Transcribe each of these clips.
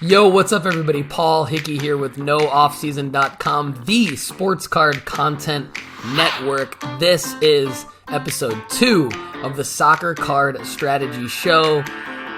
Yo, what's up, everybody? Paul Hickey here with NoOffSeason.com, the sports card content network. This is episode 2 of the Soccer Card Strategy Show.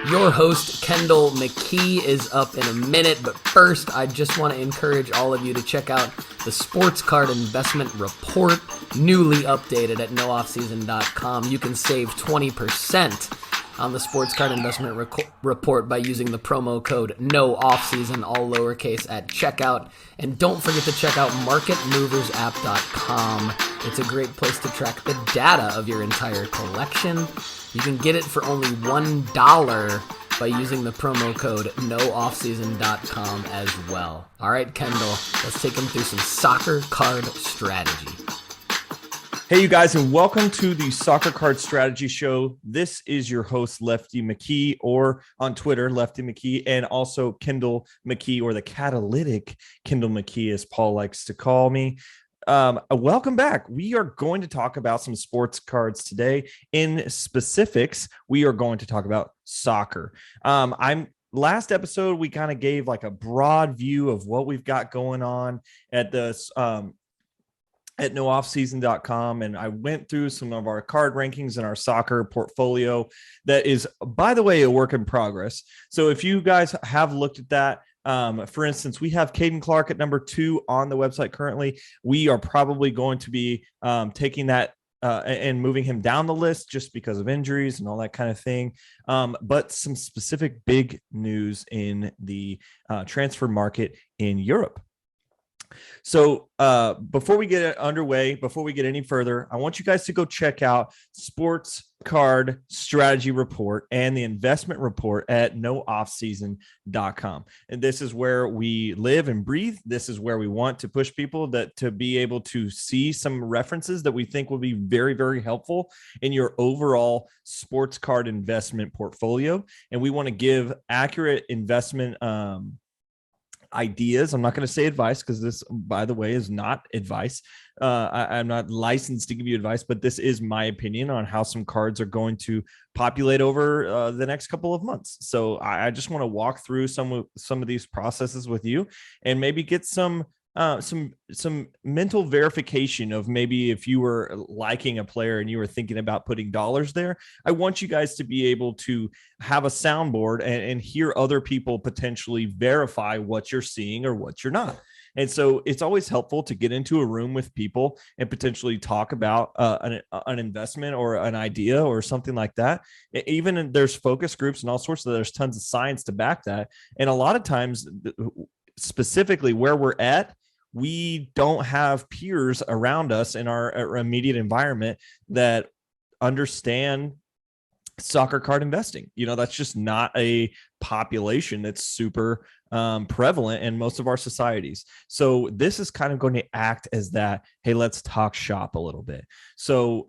Your host, Kendall McKee, is up in a minute, but first, I just want to encourage all of you to check out the Sports Card Investment Report, newly updated at NoOffSeason.com. You can save 20% on the Sports Card Investment Report by using the promo code NOOFFSEASON, all lowercase, at checkout. And don't forget to check out MarketMoversApp.com. It's a great place to track the data of your entire collection. You can get it for only $1 by using the promo code NOOFFSEason.com as well. All right, Kendall, let's take them through some soccer card strategy. Hey, you guys, and welcome to the Soccer Card Strategy Show. This is your host, Lefty McKee, or on Twitter, Lefty McKee, and also Kendall McKee, or the catalytic Kendall McKee, as Paul likes to call me. Welcome back. We are going to talk about some sports cards today. In specifics, we are going to talk about soccer. Last episode, we kind of gave like a broad view of what we've got going on at this at nooffseason.com, and I went through some of our card rankings in our soccer portfolio that is, by the way, a work in progress. So if you guys have looked at that, for instance, we have Caden Clark at number 2 on the website currently. We are probably going to be taking that and moving him down the list just because of injuries and all that kind of thing. But some specific big news in the transfer market in Europe. So before we get it underway, before we get any further, I want you guys to go check out Sports Card Strategy Report and the Investment Report at nooffseason.com. And this is where we live and breathe. This is where we want to push people to be able to see some references that we think will be very, very helpful in your overall sports card investment portfolio. And we want to give accurate investment ideas. I'm not going to say advice because this, by the way, is not advice. I'm not licensed to give you advice, but this is my opinion on how some cards are going to populate over the next couple of months. So I just want to walk through some of these processes with you and maybe get some mental verification of maybe if you were liking a player and you were thinking about putting dollars there. I want you guys to be able to have a soundboard and hear other people potentially verify what you're seeing or what you're not. And so it's always helpful to get into a room with people and potentially talk about an investment or an idea or something like that. Even there's focus groups and all sorts of, there's tons of science to back that. And a lot of times, specifically where we're at, we don't have peers around us in our immediate environment that understand soccer card investing. You know, that's just not a population that's super prevalent in most of our societies. So this is kind of going to act as that, hey, let's talk shop a little bit. So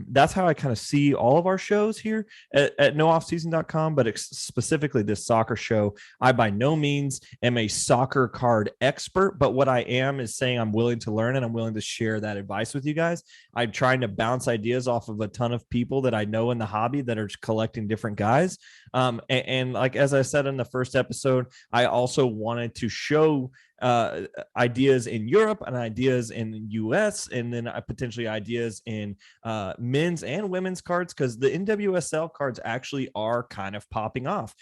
that's how I kind of see all of our shows here at nooffseason.com, but specifically this soccer show. I by no means am a soccer card expert, but what I am is saying I'm willing to learn and I'm willing to share that advice with you guys. I'm trying to bounce ideas off of a ton of people that I know in the hobby that are collecting different guys. And like, as I said in the first episode, I also wanted to show ideas in Europe and ideas in the US, and then potentially ideas in men's and women's cards, because the NWSL cards actually are kind of popping off.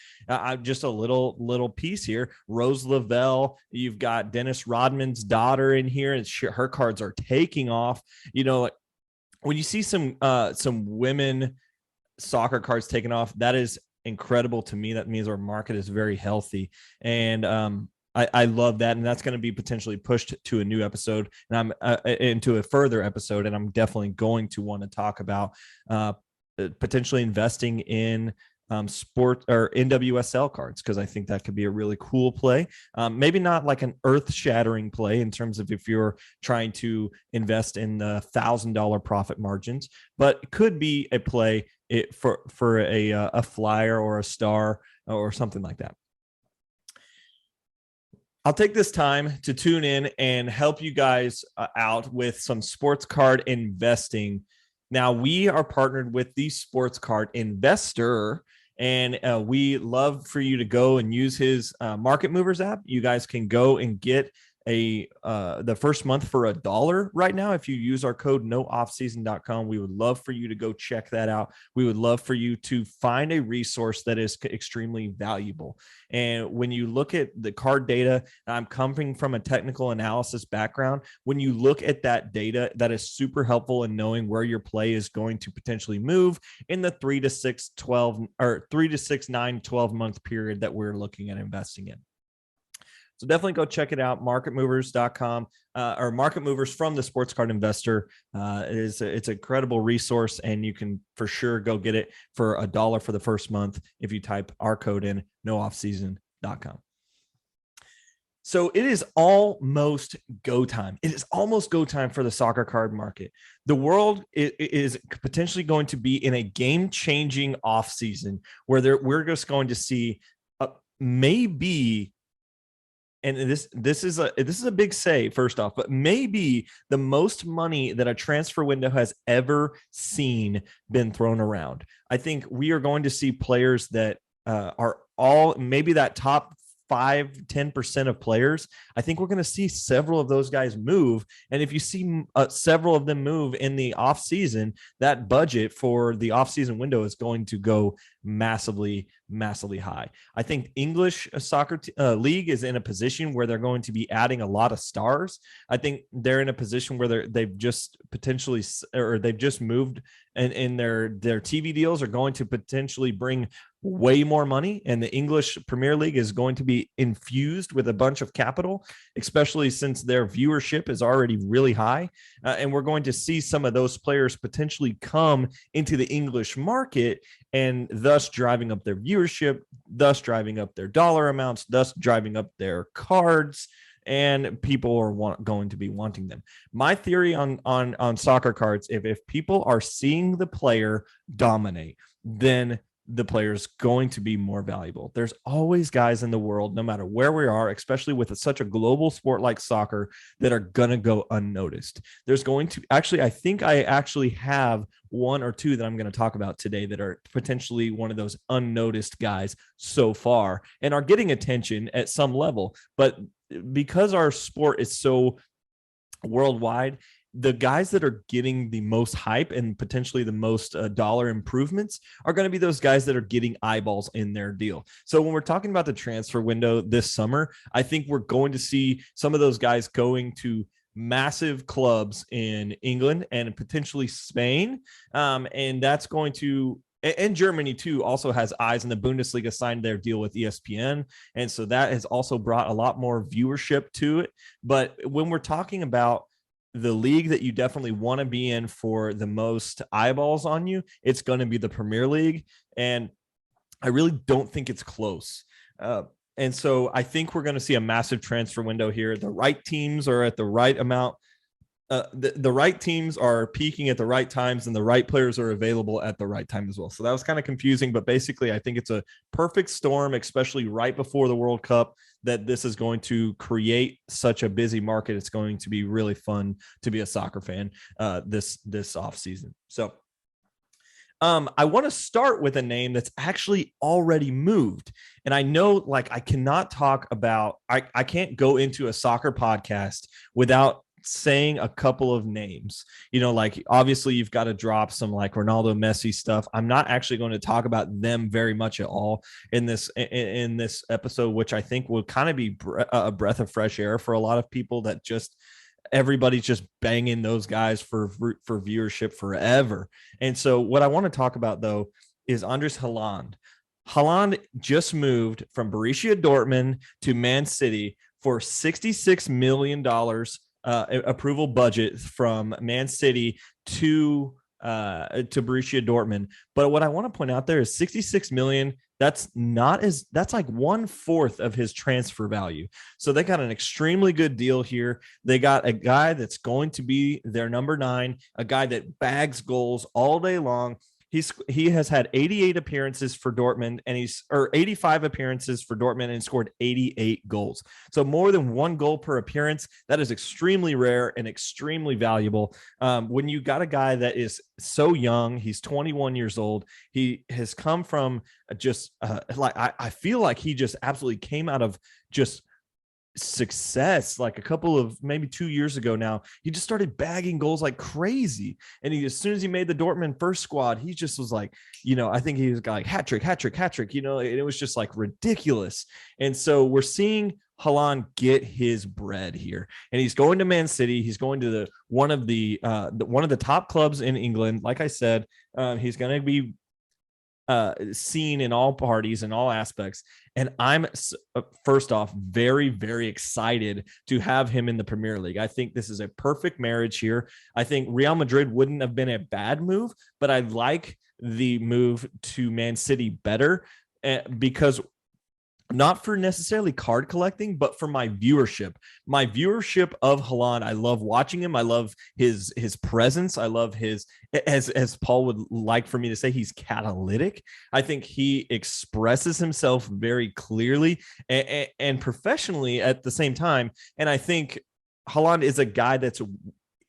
Just a little piece here. Rose Lavelle, you've got Dennis Rodman's daughter in here, and her cards are taking off. You know, like, when you see some women soccer cards taking off, that is incredible to me. That means our market is very healthy, and I love that, and that's going to be potentially pushed to a new episode, and I'm into a further episode, and I'm definitely going to want to talk about potentially investing in sport or NWSL cards, because I think that could be a really cool play. Maybe not like an earth-shattering play in terms of if you're trying to invest in the $1,000 profit margins, but it could be a play for a flyer or a star or something like that. I'll take this time to tune in and help you guys out with some sports card investing. Now, we are partnered with the Sports Card Investor, And we love for you to go and use his Market Movers app. You guys can go and get the first month for $1 right now if you use our code nooffseason.com. We would love for you to go check that out. We would love for you to find a resource that is extremely valuable. And when you look at the card data, I'm coming from a technical analysis background. When you look at that data, that is super helpful in knowing where your play is going to potentially move in the 3 to 6, 12 or 3 to 6, 9, 12 month period that we're looking at investing in. So definitely go check it out, marketmovers.com or Market Movers from the Sports Card Investor. It's an incredible resource, and you can for sure go get it for $1 for the first month if you type our code in, nooffseason.com. So it is almost go time. It is almost go time for the soccer card market. The world is potentially going to be in a game-changing offseason where we're just going to see maybe, and this is a big say first off, but maybe the most money that a transfer window has ever seen been thrown around. I think we are going to see players that are all maybe that top 5-10% of players. I think we're going to see several of those guys move. And if you see several of them move in the off season, that budget for the off season window is going to go massively high. I think English soccer league is in a position where they're going to be adding a lot of stars. I think they're in a position where they've just potentially, or they've just moved, and in their TV deals are going to potentially bring way more money, and the English Premier League is going to be infused with a bunch of capital, especially since their viewership is already really high. And we're going to see some of those players potentially come into the English market, and thus driving up their viewership, thus driving up their dollar amounts, thus driving up their cards, and people are going to be wanting them. My theory on soccer cards, if people are seeing the player dominate, then the player is going to be more valuable. There's always guys in the world, no matter where we are, especially with such a global sport like soccer, that are going to go unnoticed. There's going to I think I actually have one or two that I'm going to talk about today that are potentially one of those unnoticed guys so far and are getting attention at some level. But because our sport is so worldwide, the guys that are getting the most hype and potentially the most dollar improvements are going to be those guys that are getting eyeballs in their deal. So when we're talking about the transfer window this summer, I think we're going to see some of those guys going to massive clubs in England and potentially Spain. And that's going to, and Germany too also has eyes, and the Bundesliga signed their deal with ESPN. And so that has also brought a lot more viewership to it. But when we're talking about the league that you definitely want to be in for the most eyeballs on you, it's going to be the Premier League. And I really don't think it's close. And so I think we're going to see a massive transfer window here. The right teams are at the right amount. The right teams are peaking at the right times, and the right players are available at the right time as well. So that was kind of confusing, but basically I think it's a perfect storm, especially right before the World Cup, that this is going to create such a busy market. It's going to be really fun to be a soccer fan this off season. So I want to start with a name that's actually already moved. And I know, like, I cannot talk about, I can't go into a soccer podcast without saying a couple of names. You know, like, obviously you've got to drop some like Ronaldo, Messi stuff. I'm not actually going to talk about them very much at all in this episode, which I think will kind of be a breath of fresh air for a lot of people that just everybody's just banging those guys for viewership forever. And so what I want to talk about though is Andres Haaland. Haaland just moved from Borussia Dortmund to Man City for $66 million approval budget from Man City to Borussia Dortmund. But what I want to point out there is 66 million. That's like 1/4 of his transfer value. So they got an extremely good deal here. They got a guy that's going to be their number 9, a guy that bags goals all day long. He has had 88 appearances for Dortmund, and 85 appearances for Dortmund, and scored 88 goals. So more than 1 goal per appearance. That is extremely rare and extremely valuable. When you got a guy that is so young, he's 21 years old. He has come from just I feel like he just absolutely came out of just success like a couple of maybe 2 years ago. Now he just started bagging goals like crazy, and as soon as he made the Dortmund first squad, he just was like, I think he was like hat trick, and it was just like ridiculous. And so we're seeing Haaland get his bread here, and he's going to Man City. He's going to one of the top clubs in England. Like I said, he's going to be seen in all parties and all aspects. And I'm first off very, very excited to have him in the Premier League. I think this is a perfect marriage here. I think Real Madrid wouldn't have been a bad move, but I like the move to Man City better because not for necessarily card collecting, but for my viewership of Haaland. I love watching him. I love his presence. I love his, as Paul would like for me to say, he's catalytic. I think he expresses himself very clearly and professionally at the same time. And I think Haaland is a guy that's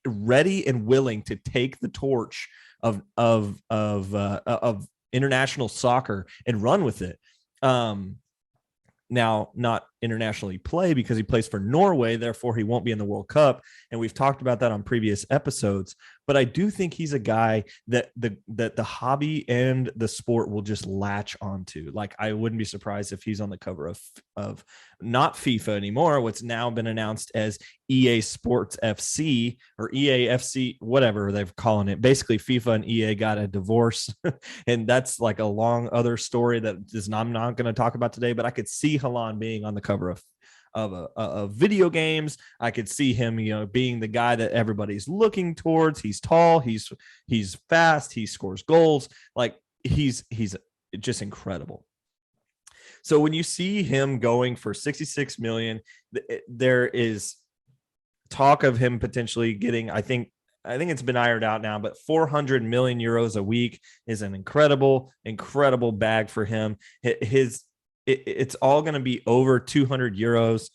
ready and willing to take the torch of international soccer and run with it. Now, not internationally play because he plays for Norway, therefore he won't be in the World Cup. And we've talked about that on previous episodes. But I do think he's a guy that the hobby and the sport will just latch onto. Like, I wouldn't be surprised if he's on the cover of not FIFA anymore, what's now been announced as EA Sports FC or EA FC, whatever they're calling it. Basically, FIFA and EA got a divorce, and that's like a long other story that I'm not going to talk about today. But I could see Haaland being on the cover of video games. I could see him, being the guy that everybody's looking towards. He's tall, he's fast, he scores goals. Like, he's just incredible. So when you see him going for 66 million, there is talk of him potentially getting, I think it's been ironed out now, but 400 million euros a week is an incredible bag for him. It's all going to be over 200 euros.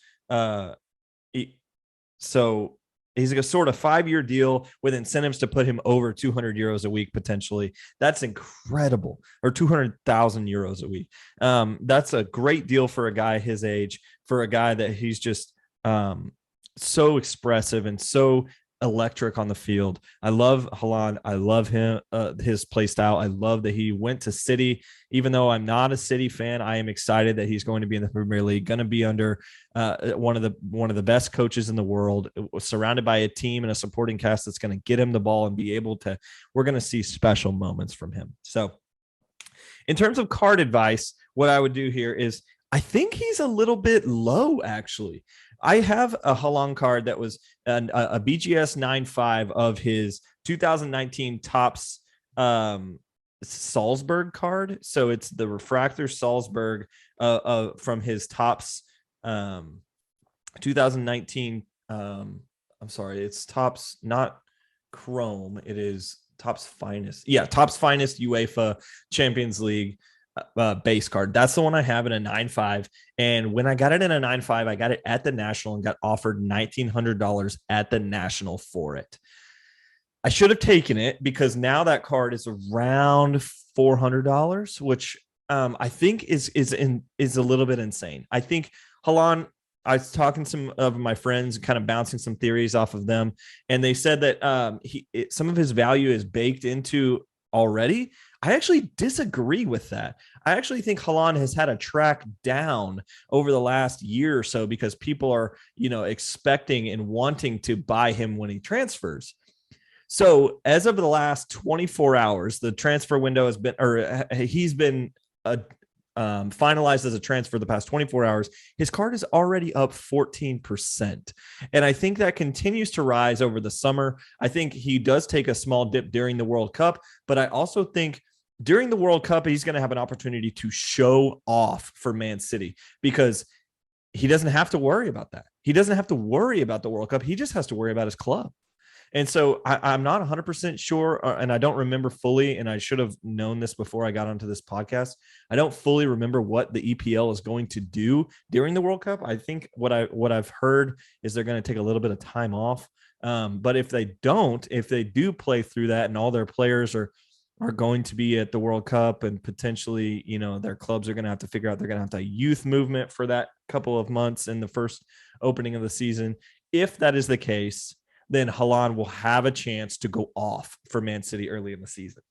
So he's a sort of 5-year deal with incentives to put him over 200 euros a week, potentially. That's incredible. Or 200,000 euros a week. That's a great deal for a guy his age, for a guy that he's just so expressive and so electric on the field. I love Haaland. I love him, his play style. I love that he went to City. Even though I'm not a City fan, I am excited that he's going to be in the Premier League, going to be under one of the best coaches in the world, surrounded by a team and a supporting cast that's going to get him the ball and be able to, we're going to see special moments from him. So in terms of card advice, what I would do here is, I think he's a little bit low, actually. I have a Haaland card that was a BGS 9.5 of his 2019 Topps Salzburg card. So it's the Refractor Salzburg from his Topps 2019. I'm sorry, it's Topps, not Chrome. It is Topps Finest. Yeah, Topps Finest UEFA Champions League base card. That's the one I have in a 9.5. And when I got it in a 9.5, I got it at the National and got offered $1,900 at the National for it. I should have taken it because now that card is around $400, which I think is a little bit insane. I think Haaland, I was talking to some of my friends, kind of bouncing some theories off of them, and they said that some of his value is baked into already. I actually disagree with that. I actually think Haaland has had a track down over the last year or so because people are, expecting and wanting to buy him when he transfers. So as of the last 24 hours, the transfer window has been, or he's been finalized as a transfer the past 24 hours. His card is already up 14%. And I think that continues to rise over the summer. I think he does take a small dip during the World Cup, but I also think during the World Cup, he's going to have an opportunity to show off for Man City because he doesn't have to worry about that. He doesn't have to worry about the World Cup. He just has to worry about his club. And so I'm not 100% sure, and I don't remember fully, and I should have known this before I got onto this podcast. I don't fully remember what the EPL is going to do during the World Cup. I think what I've heard is they're going to take a little bit of time off. But if they do play through that and all their players are going to be at the World Cup, and potentially, their clubs are going to have to figure out, they're going to have to youth movement for that couple of months in the first opening of the season. If that is the case, then Haaland will have a chance to go off for Man City early in the season.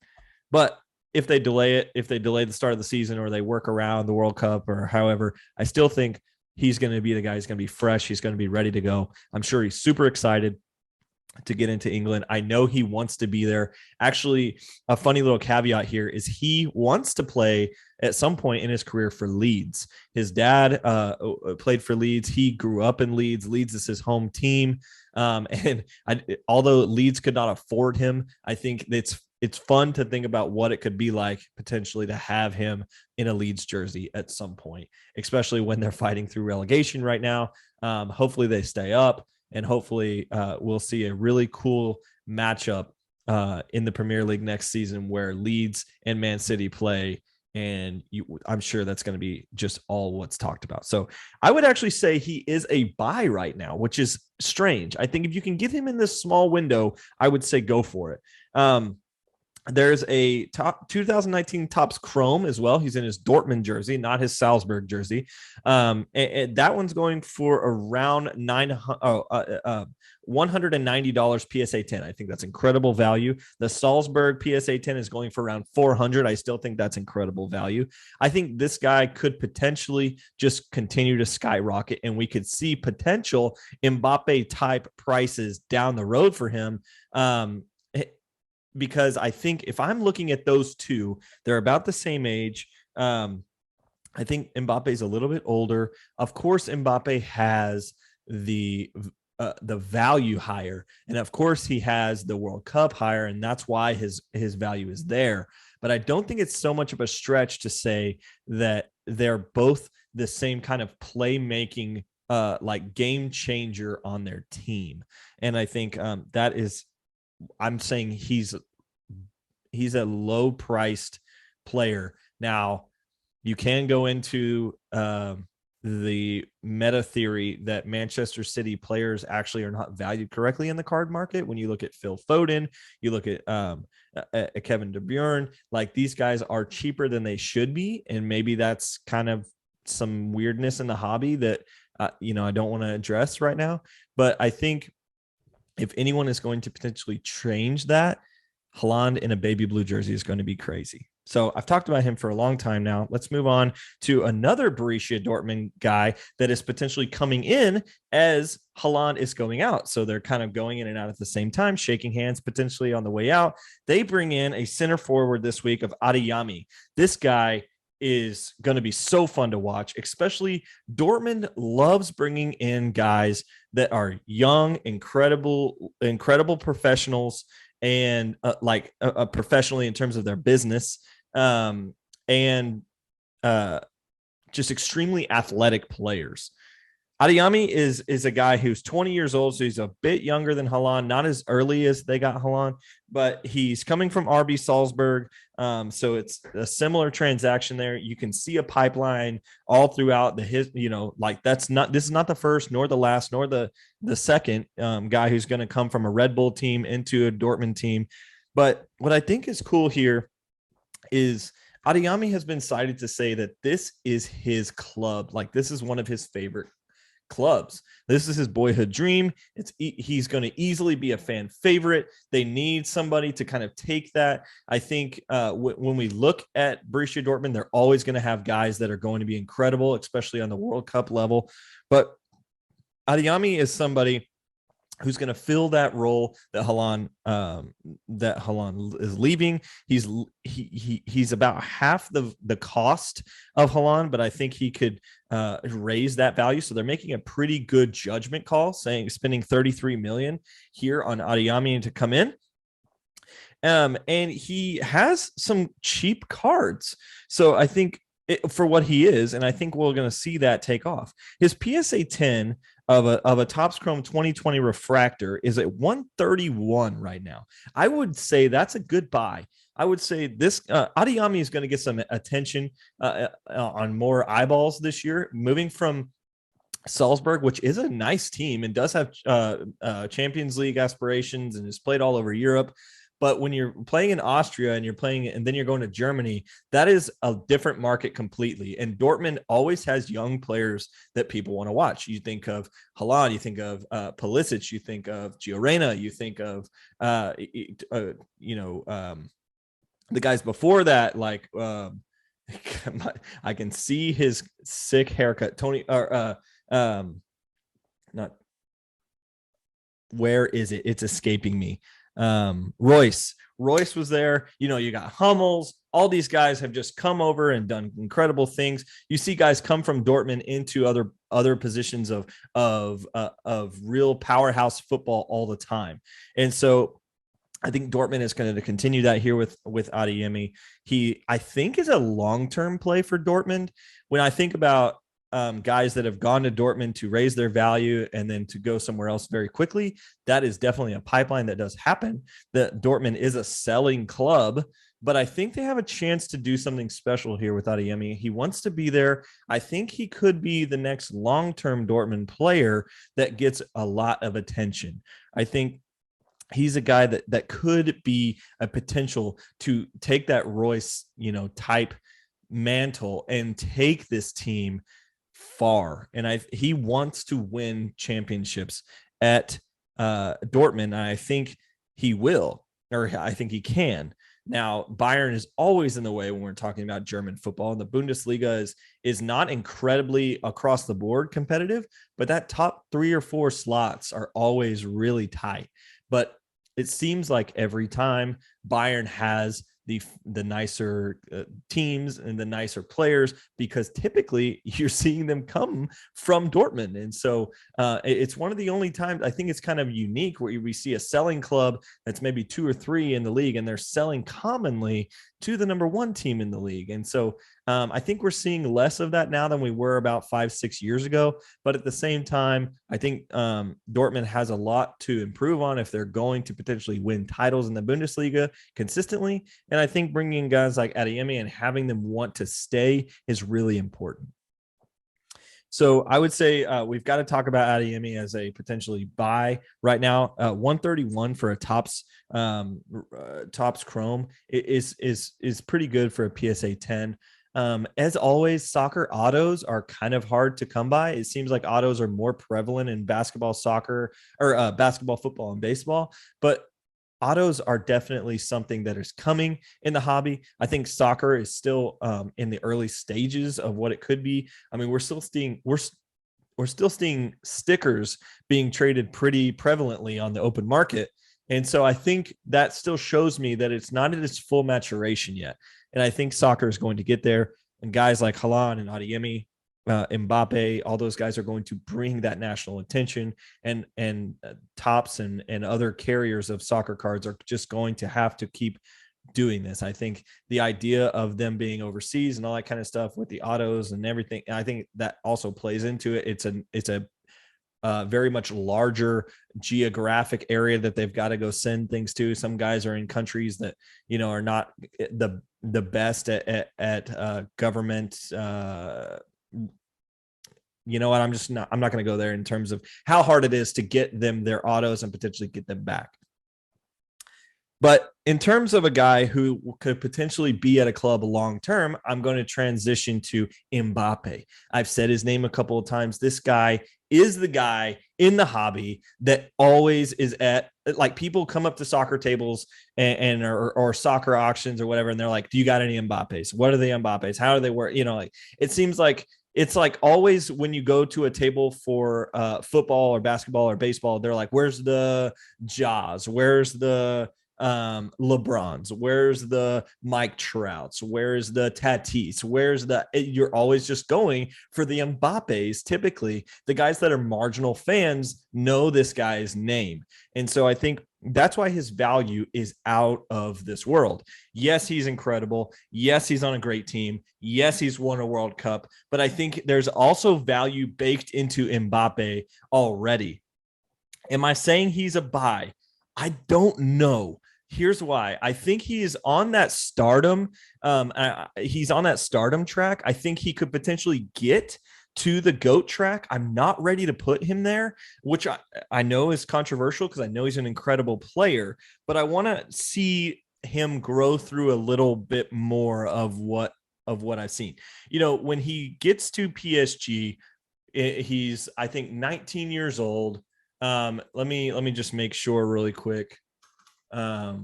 But if they delay the start of the season, or they work around the World Cup or however, I still think he's going to be the guy. He's going to be fresh. He's going to be ready to go. I'm sure he's super excited to get into England. I know he wants to be there. Actually, a funny little caveat here is he wants to play at some point in his career for Leeds. His dad played for Leeds. He grew up in Leeds. Leeds is his home team. Although Leeds could not afford him, I think it's fun to think about what it could be like potentially to have him in a Leeds jersey at some point, especially when they're fighting through relegation right now. Hopefully they stay up. And hopefully we'll see a really cool matchup in the Premier League next season where Leeds and Man City play. And I'm sure that's going to be just all what's talked about. So I would actually say he is a buy right now, which is strange. I think if you can get him in this small window, I would say go for it. There's a 2019 Topps Chrome as well. He's in his Dortmund jersey, not his Salzburg jersey. And that one's going for around $190 PSA 10. I think that's incredible value. The Salzburg PSA 10 is going for around $400. I still think that's incredible value. I think this guy could potentially just continue to skyrocket, and we could see potential Mbappe type prices down the road for him. Because I think if I'm looking at those two, they're about the same age. I think Mbappe is a little bit older. Of course, Mbappe has the value higher, and of course he has the World Cup higher, and that's why his value is there. But I don't think it's so much of a stretch to say that they're both the same kind of playmaking, like game changer on their team, and I think that is. I'm saying he's a low priced player. Now you can go into the meta theory that Manchester City players actually are not valued correctly in the card market. When you look at Phil Foden, you look at Kevin De Bruyne, like these guys are cheaper than they should be. And maybe that's kind of some weirdness in the hobby that, I don't want to address right now, but I think if anyone is going to potentially change that, Hollande in a baby blue jersey is going to be crazy. So I've talked about him for a long time now. Let's move on to another Borussia Dortmund guy that is potentially coming in as Haaland is going out. So they're kind of going in and out at the same time, shaking hands potentially on the way out. They bring in a center forward this week of Adeyemi. This guy is going to be so fun to watch, especially Dortmund loves bringing in guys that are young, incredible professionals, and professionally in terms of their business, and just extremely athletic players. Adeyemi is a guy who's 20 years old, so he's a bit younger than Haaland, not as early as they got Haaland, but he's coming from RB Salzburg. So it's a similar transaction there. You can see a pipeline all throughout this is not the first, nor the last, nor the second guy who's going to come from a Red Bull team into a Dortmund team. But what I think is cool here is Adeyemi has been cited to say that this is his club. Like this is one of his favorite clubs. This is his boyhood dream. He's going to easily be a fan favorite. They need somebody to kind of take that. I think when we look at Borussia Dortmund, they're always going to have guys that are going to be incredible, especially on the World Cup level. But Adeyemi is somebody who's going to fill that role that Haaland is leaving. He's about half the cost of Haaland, but I think he could raise that value. So they're making a pretty good judgment call, spending 33 million here on Adeyemi to come in. And he has some cheap cards. So I think for what he is, and I think we're going to see that take off. His PSA 10 of a Topps Chrome 2020 refractor is at 131 right now. I would say that's a good buy. I would say this Adeyemi is going to get some attention on more eyeballs this year, moving from Salzburg, which is a nice team and does have Champions League aspirations and has played all over Europe. But when you're playing in Austria and then you're going to Germany, that is a different market completely. And Dortmund always has young players that people want to watch. You think of Hollande, you think of Pulisic, you think of Giorena, you think of the guys before that, like I can see his sick haircut. Tony not where is it? It's escaping me. Royce was there. You got Hummels. All these guys have just come over and done incredible things. You see guys come from Dortmund into other positions of real powerhouse football all the time. And so I think Dortmund is going to continue that here with Adeyemi. He, I think, is a long-term play for Dortmund. When I think about guys that have gone to Dortmund to raise their value and then to go somewhere else very quickly, that is definitely a pipeline that does happen. That Dortmund is a selling club, but I think they have a chance to do something special here with Adeyemi. He wants to be there. I think he could be the next long-term Dortmund player that gets a lot of attention. I think he's a guy that could be a potential to take that Royce, type mantle and take this team far. And he wants to win championships at Dortmund. And I think he will, or I think he can. Now, Bayern is always in the way when we're talking about German football. And the Bundesliga is not incredibly across the board competitive, but that top 3 or 4 slots are always really tight. But it seems like every time Bayern has the nicer teams and the nicer players, because typically you're seeing them come from Dortmund. And so it's one of the only times I think it's kind of unique where we see a selling club that's maybe 2 or 3 in the league, and they're selling commonly to the number 1 team in the league. And so I think we're seeing less of that now than we were about 5-6 years ago. But at the same time, I think Dortmund has a lot to improve on if they're going to potentially win titles in the Bundesliga consistently. And I think bringing guys like Adeyemi and having them want to stay is really important. So I would say we've got to talk about Adeyemi as a potentially buy right now. 131 for a Topps Chrome is pretty good for a PSA 10. As always, soccer autos are kind of hard to come by. It seems like autos are more prevalent in basketball, soccer, or basketball, football, and baseball. But autos are definitely something that is coming in the hobby. I think soccer is still in the early stages of what it could be. I mean, we're still seeing stickers being traded pretty prevalently on the open market. And so I think that still shows me that it's not at its full maturation yet. And I think soccer is going to get there. And guys like Haaland and Adeyemi, Mbappe, all those guys are going to bring that national attention, and Topps and other carriers of soccer cards are just going to have to keep doing this. I think the idea of them being overseas and all that kind of stuff with the autos and everything, I think that also plays into it. It's a very much larger geographic area that they've got to go send things to. Some guys are in countries that, are not the best at government. You know what? I'm not going to go there in terms of how hard it is to get them their autos and potentially get them back. But in terms of a guy who could potentially be at a club long-term, I'm going to transition to Mbappe. I've said his name a couple of times. This guy is the guy in the hobby that always is at, like, people come up to soccer tables or soccer auctions or whatever, and they're like, do you got any Mbappes? What are the Mbappes? How do they work? It seems like it's like always when you go to a table for football or basketball or baseball, they're like, where's the Jaws? Where's the LeBrons? Where's the Mike Trouts? Where's the Tatis? You're always just going for the Mbappes. Typically, the guys that are marginal fans know this guy's name. And so I think that's why his value is out of this world. Yes, he's incredible. Yes, he's on a great team. Yes, he's won a World Cup. But I think there's also value baked into Mbappe already. Am I saying he's a buy? I don't know. Here's why. I think he is on that stardom. He's on that stardom track. I think he could potentially get to the GOAT track. I'm not ready to put him there, which I know is controversial because I know he's an incredible player, but I want to see him grow through a little bit more of what I've seen. When he gets to PSG, he's, I think, 19 years old. Let me just make sure really quick. Let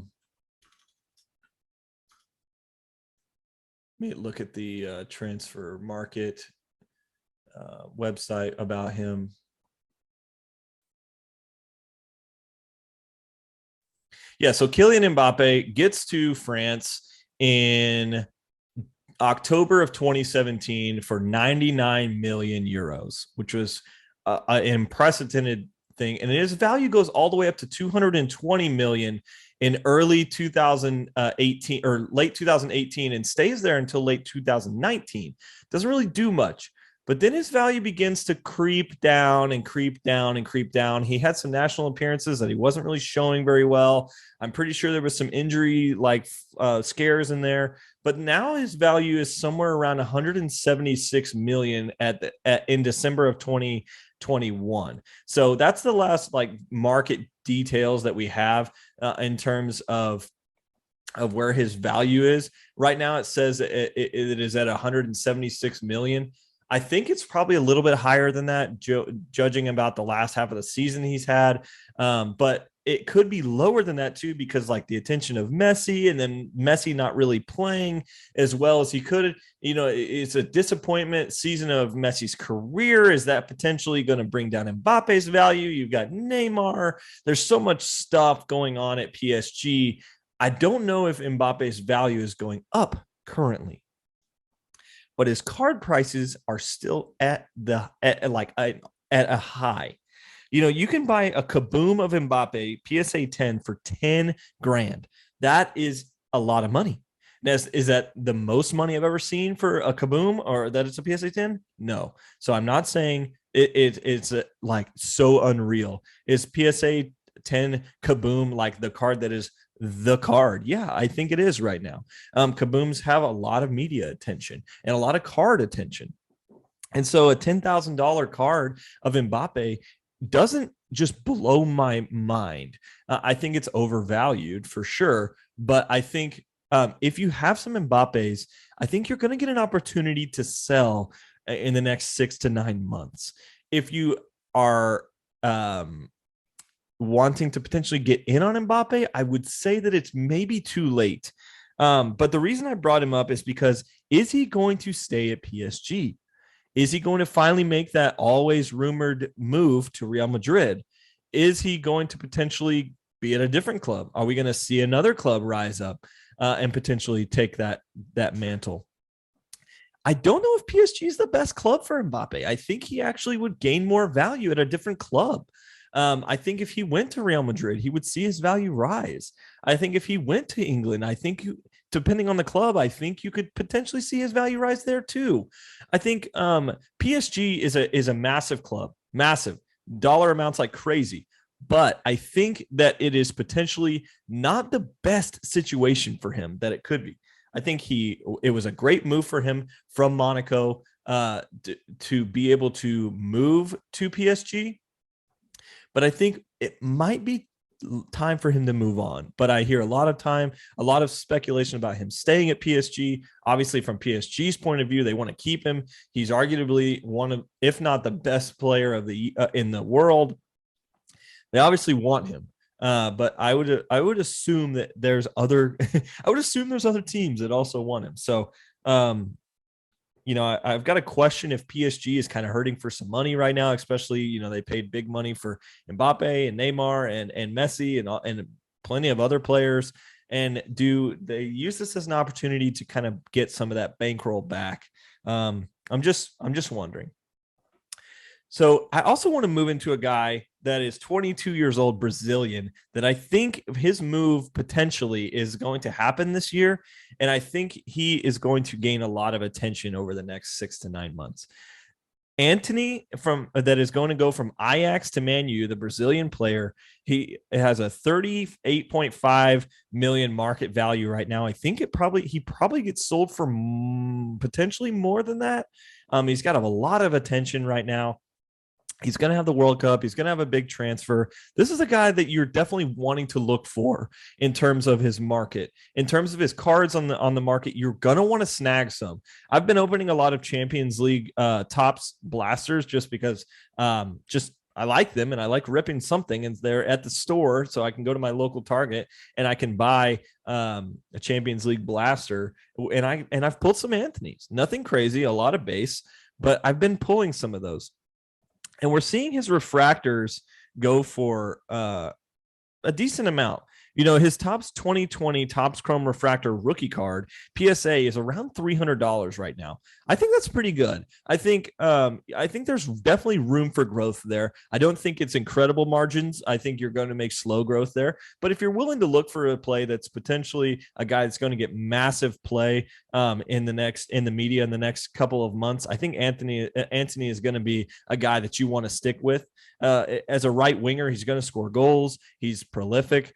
me look at the transfer market website about him. Yeah, so Kylian Mbappe gets to France in October of 2017 for 99 million euros, which was an unprecedented thing. And his value goes all the way up to 220 million in early 2018 or late 2018 and stays there until late 2019. Doesn't really do much. But then his value begins to creep down and creep down and creep down. He had some national appearances that he wasn't really showing very well. I'm pretty sure there was some injury scares in there. But now his value is somewhere around 176 million in December of 2021. So that's the last market details that we have in terms of where his value is. Right now it says it is at 176 million. I think it's probably a little bit higher than that, judging about the last half of the season he's had. But it could be lower than that too, because the attention of Messi and then Messi not really playing as well as he could. It's a disappointment season of Messi's career. Is that potentially going to bring down Mbappe's value? You've got Neymar. There's so much stuff going on at PSG. I don't know if Mbappe's value is going up currently, but his card prices are still at a high. You can buy a kaboom of Mbappe PSA 10 for 10 grand. That is a lot of money. Now, is that the most money I've ever seen for a kaboom, or that it's a PSA 10? No. So I'm not saying it's so unreal. Is PSA 10 kaboom the card that is the card? Yeah, I think it is right now. Kabooms have a lot of media attention and a lot of card attention. And so a $10,000 card of Mbappe doesn't just blow my mind. I think it's overvalued for sure. But I think if you have some Mbappes, I think you're going to get an opportunity to sell in the next 6 to 9 months. If you are wanting to potentially get in on Mbappe, I would say that it's maybe too late. But the reason I brought him up is because, is he going to stay at PSG? Is he going to finally make that always rumored move to Real Madrid? Is he going to potentially be at a different club? Are we going to see another club rise up and potentially take that mantle? I don't know if PSG is the best club for Mbappe. I think he actually would gain more value at a different club. I think if he went to Real Madrid, he would see his value rise. I think if he went to England, I think depending on the club, I think you could potentially see his value rise there too. I think PSG is a massive club, massive dollar amounts like crazy. But I think that it is potentially not the best situation for him that it could be. I think it was a great move for him from Monaco to be able to move to PSG. But I think it might be time for him to move on. But I hear a lot of speculation about him staying at PSG. Obviously, from PSG's point of view, they want to keep him. He's arguably one of, if not the best player of in the world. They obviously want him. But I would assume that there's other teams that also want him. So I've got a question if PSG is kind of hurting for some money right now, especially, they paid big money for Mbappe and Neymar and Messi and plenty of other players. And do they use this as an opportunity to kind of get some of that bankroll back? I'm just wondering. So I also want to move into a guy that is 22 years old, Brazilian, that I think his move potentially is going to happen this year. And I think he is going to gain a lot of attention over the next 6 to 9 months. Antony that is going to go from Ajax to Man U, the Brazilian player. He has a 38.5 million market value right now. I think he probably gets sold for potentially more than that. He's got a lot of attention right now. He's going to have the World Cup. He's going to have a big transfer. This is a guy that you're definitely wanting to look for in terms of his market. In terms of his cards on the market, you're going to want to snag some. I've been opening a lot of Champions League Topps blasters just because I like them and I like ripping something, and they're at the store, so I can go to my local Target and I can buy a Champions League blaster. And I've pulled some Anthony's. Nothing crazy, a lot of base, but I've been pulling some of those. And we're seeing his refractors go for a decent amount. You know, his Topps 2020 Topps Chrome Refractor rookie card PSA is around $300 right now. I think that's pretty good. I think there's definitely room for growth there. I don't think it's incredible margins. I think you're going to make slow growth there. But if you're willing to look for a play that's potentially a guy that's going to get massive play in the media in the next couple of months, I think Antony is going to be a guy that you want to stick with. As a right winger, he's going to score goals. He's prolific.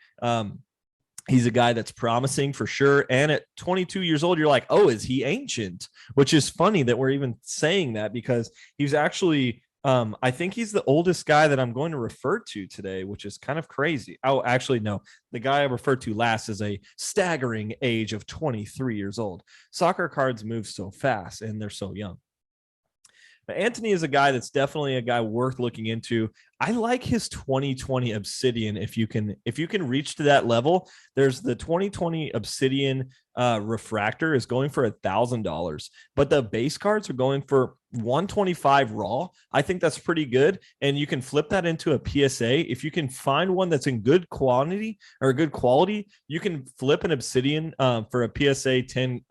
He's a guy that's promising for sure. And at 22 years old, you're like, oh, is he ancient? Which is funny that we're even saying that, because he's actually, I think he's the oldest guy that I'm going to refer to today, which is kind of crazy. Oh, actually, no. The guy I referred to last is a staggering age of 23 years old. Soccer cards move so fast and they're so young. But Antony is a guy that's definitely a guy worth looking into. I like his 2020 Obsidian. If you can reach to that level, there's the 2020 Obsidian refractor is going for $1,000, but the base cards are going for $125 raw. I think that's pretty good, and you can flip that into a PSA. If you can find one that's in good quantity or good quality, you can flip an Obsidian for a PSA 10.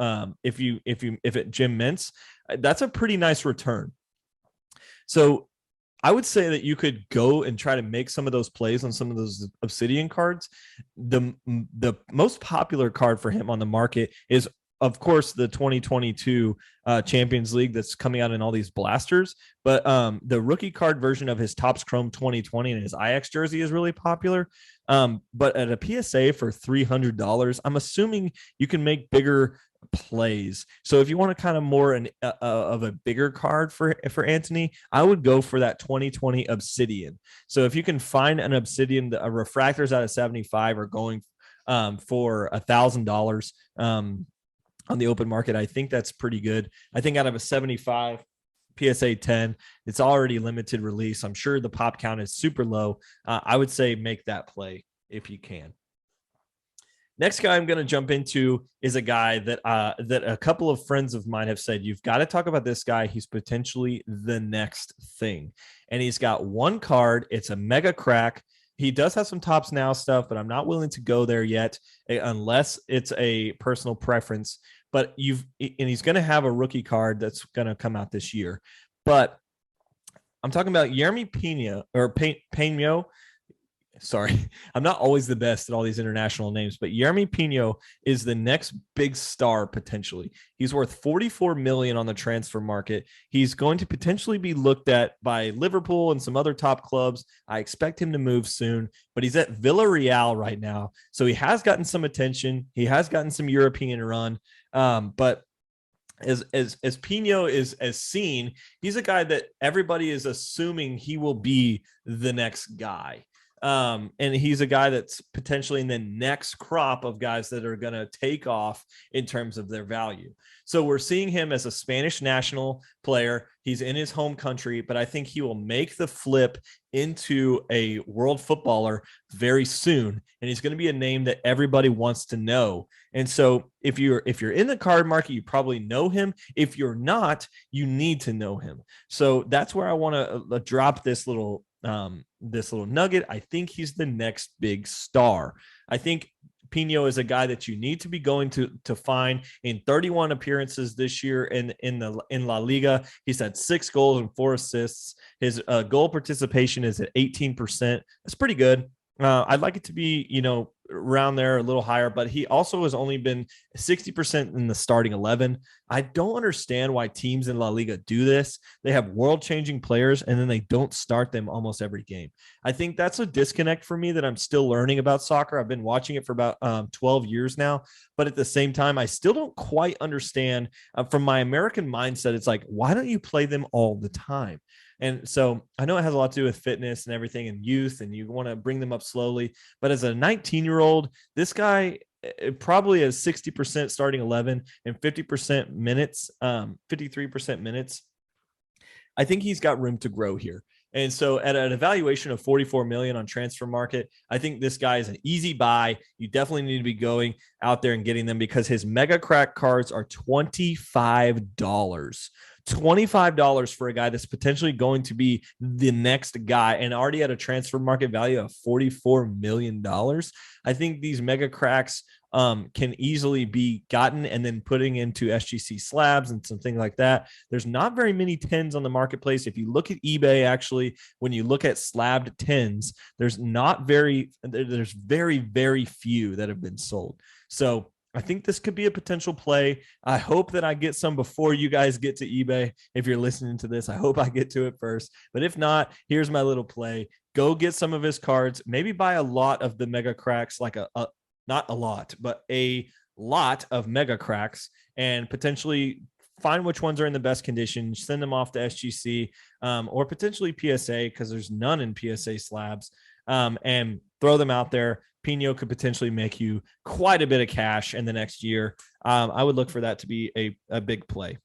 If it Jim Mintz, that's a pretty nice return. So I would say that you could go and try to make some of those plays on some of those Obsidian cards. The most popular card for him on the market is, of course, the 2022 Champions League that's coming out in all these blasters. But the rookie card version of his Topps Chrome 2020 and his Ajax jersey is really popular. But at a PSA for $300, I'm assuming you can make bigger plays. So if you want to kind of more of a bigger card for Antony, I would go for that 2020 Obsidian. So if you can find an Obsidian, a refractors out of 75 are going for $1,000 on the open market. I think that's pretty good. I think out of a 75 PSA 10, it's already limited release. I'm sure the pop count is super low. I would say make that play if you can. Next guy I'm going to jump into is a guy that a couple of friends of mine have said, you've got to talk about this guy. He's potentially the next thing. And he's got one card. It's a mega crack. He does have some Topps Now stuff, but I'm not willing to go there yet unless it's a personal preference. But he's going to have a rookie card that's going to come out this year. But I'm talking about Yeremy Pino. Sorry, I'm not always the best at all these international names, but Yeremy Pino is the next big star potentially. He's worth $44 million on the transfer market. He's going to potentially be looked at by Liverpool and some other top clubs. I expect him to move soon, but he's at Villarreal right now, so he has gotten some attention. He has gotten some European run, but as Pino is as seen, he's a guy that everybody is assuming he will be the next guy. And he's a guy that's potentially in the next crop of guys that are going to take off in terms of their value. So we're seeing him as a Spanish national player. He's in his home country, but I think he will make the flip into a world footballer very soon. And he's going to be a name that everybody wants to know. And so if you're in the card market, you probably know him. If you're not, you need to know him. So that's where I want to drop this little this little nugget. I think he's the next big star. I think Pino is a guy that you need to be going to find. In 31 appearances this year in La Liga, he's had 6 goals and 4 assists. His goal participation is at 18%. That's pretty good. I'd like it to be, around there a little higher, but he also has only been 60% in the starting 11. I don't understand why teams in La Liga do this. They have world-changing players, and then they don't start them almost every game. I think that's a disconnect for me that I'm still learning about soccer. I've been watching it for about 12 years now, but at the same time, I still don't quite understand from my American mindset. It's like, why don't you play them all the time? And so I know it has a lot to do with fitness and everything and youth, and you want to bring them up slowly. But as a 19-year-old, this guy probably has 60% starting 11 and 50% minutes, 53% minutes. I think he's got room to grow here. And so at an evaluation of 44 million on transfer market, I think this guy is an easy buy. You definitely need to be going out there and getting them because his mega crack cards are $25. $25 for a guy that's potentially going to be the next guy and already at a transfer market value of $44 million. I think these mega cracks can easily be gotten and then putting into SGC slabs and something like that. There's not very many 10s on the marketplace. If you look at eBay, actually, when you look at slabbed 10s, there's very, very few that have been sold. So I think this could be a potential play. I hope that I get some before you guys get to eBay. If you're listening to this, I hope I get to it first. But if not, here's my little play. Go get some of his cards. Maybe buy a lot of the mega cracks, like not a lot, but a lot of mega cracks, and potentially find which ones are in the best condition, send them off to SGC or potentially PSA because there's none in PSA slabs, and throw them out there. Pino could potentially make you quite a bit of cash in the next year. I would look for that to be a big play.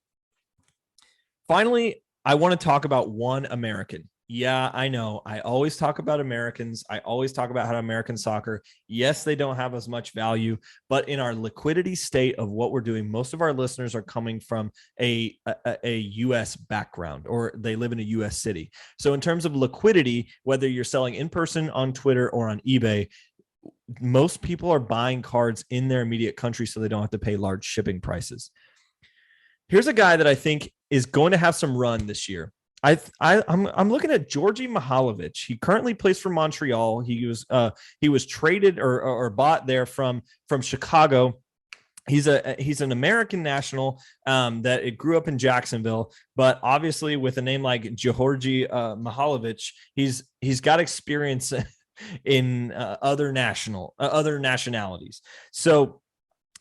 Finally, I want to talk about one American. Yeah, I know. I always talk about Americans. I always talk about how American soccer, yes, they don't have as much value, but in our liquidity state of what we're doing, most of our listeners are coming from a U.S. background or they live in a U.S. city. So in terms of liquidity, whether you're selling in person on Twitter or on eBay, most people are buying cards in their immediate country so they don't have to pay large shipping prices. Here's a guy that I think is going to have some run this year. I'm looking at Georgie Mihalovic. He currently plays for Montreal. He was traded or bought there from Chicago. He's an American national that it grew up in Jacksonville, but obviously with a name like Georgie Mihalovic, he's got experience in other nationalities. So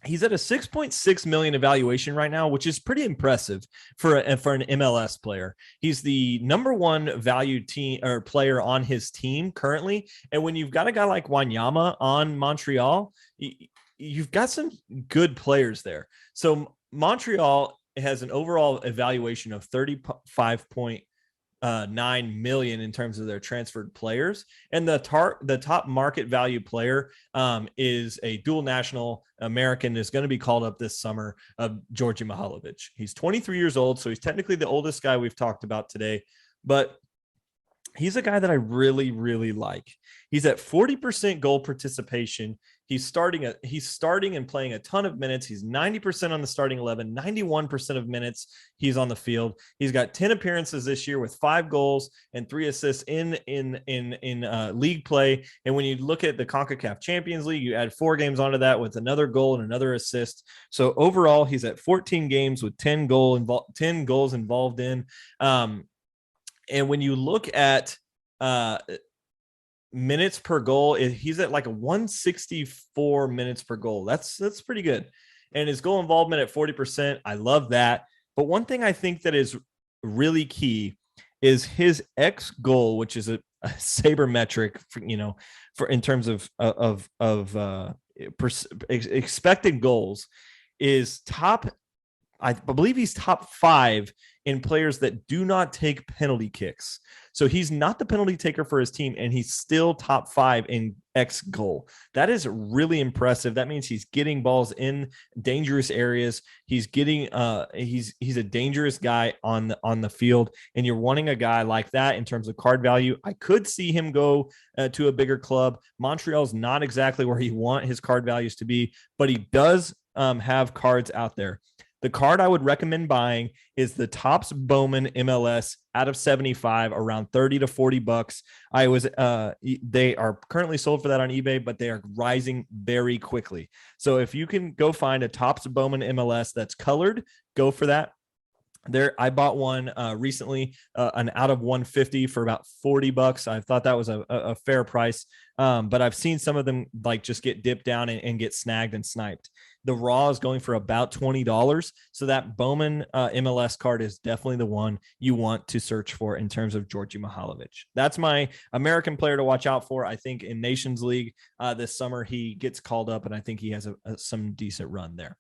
he's at a 6.6 million evaluation right now, which is pretty impressive for an MLS player. He's the number 1 valued team or player on his team currently. And when you've got a guy like Wanyama on Montreal, you've got some good players there. So Montreal has an overall evaluation of 35.9 million in terms of their transferred players, and the top market value player is a dual national American, is going to be called up this summer, Georgie Maholovic. He's 23 years old, so he's technically the oldest guy we've talked about today, but he's a guy that I really, really like. He's at 40% goal participation. He's starting and playing a ton of minutes. He's 90% on the starting 11, 91% of minutes he's on the field. He's got 10 appearances this year with 5 goals and 3 assists in league play. And when you look at the CONCACAF Champions League, you add 4 games onto that with another goal and another assist. So overall, he's at 14 games with 10 goals involved in. And when you look at minutes per goal, he's at like a 164 minutes per goal. That's pretty good. And his goal involvement at 40%. I love that. But one thing I think that is really key is his X goal, which is a saber metric for in terms of expected goals, is top I believe he's top 5 in players that do not take penalty kicks. So he's not the penalty taker for his team, and he's still top 5 in X goal. That is really impressive. That means he's getting balls in dangerous areas. He's getting he's a dangerous guy on the field, and you're wanting a guy like that in terms of card value. I could see him go to a bigger club. Montreal's not exactly where you want his card values to be, but he does have cards out there. The card I would recommend buying is the Topps Bowman MLS out of 75, around 30 to 40 bucks. They are currently sold for that on eBay, but they are rising very quickly. So if you can go find a Topps Bowman MLS that's colored, go for that. I bought one recently, an out of 150 for about 40 bucks. I thought that was a fair price. But I've seen some of them like just get dipped down and get snagged and sniped. The raw is going for about $20. So that Bowman MLS card is definitely the one you want to search for in terms of Georgie Mihalovic. That's my American player to watch out for. I think in Nations League this summer, he gets called up, and I think he has some decent run there.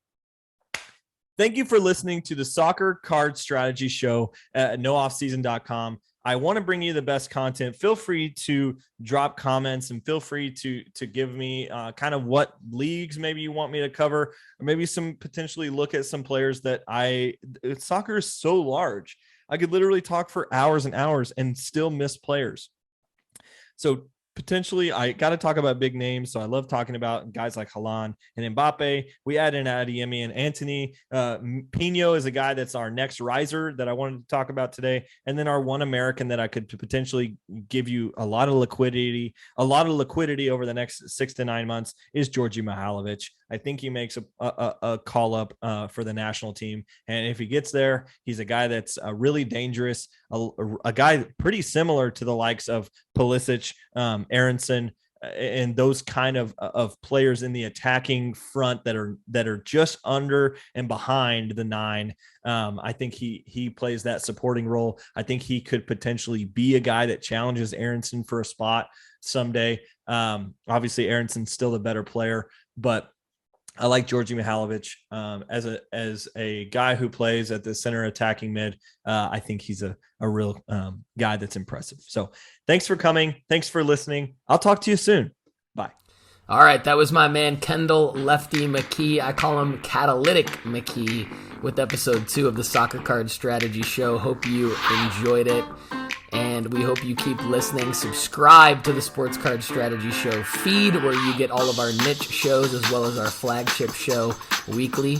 Thank you for listening to the Soccer Card Strategy Show at nooffseason.com. I want to bring you the best content. Feel free to drop comments and feel free to give me kind of what leagues maybe you want me to cover, or maybe some potentially look at some players that soccer is so large. I could literally talk for hours and hours and still miss players. So potentially, I got to talk about big names. So I love talking about guys like Hollande and Mbappe. We add in Adeyemi and Antony. Pino is a guy that's our next riser that I wanted to talk about today. And then our one American that I could potentially give you a lot of liquidity over the next 6 to 9 months is Georgie Mihalovic. I think he makes a call up for the national team. And if he gets there, he's a guy that's really dangerous, a guy pretty similar to the likes of Pulisic, Aronson, and those kind of players in the attacking front that are just under and behind the 9. I think he plays that supporting role. I think he could potentially be a guy that challenges Aronson for a spot someday. Obviously, Aronson's still the better player, but I like Georgie Mihalovic as a guy who plays at the center attacking mid. I think he's a real guy that's impressive. So thanks for coming. Thanks for listening. I'll talk to you soon. Bye. All right, that was my man Kendall Lefty McKee. I call him Catalytic McKee with episode 2 of the Soccer Card Strategy Show. Hope you enjoyed it. And we hope you keep listening. Subscribe to the Sports Card Strategy Show feed, where you get all of our niche shows as well as our flagship show weekly.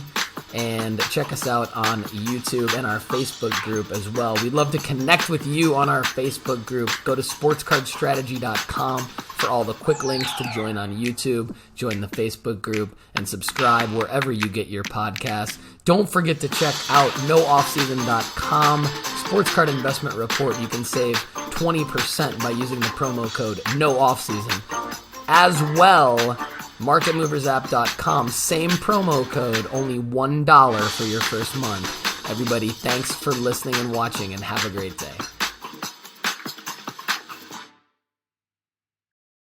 And check us out on YouTube and our Facebook group as well. We'd love to connect with you on our Facebook group. Go to sportscardstrategy.com for all the quick links to join on YouTube, join the Facebook group, and subscribe wherever you get your podcasts. Don't forget to check out nooffseason.com Sports Card Investment Report. You can save 20% by using the promo code NOOFFSEASON. As well, marketmoversapp.com, same promo code, only $1 for your first month. Everybody, thanks for listening and watching, and have a great day.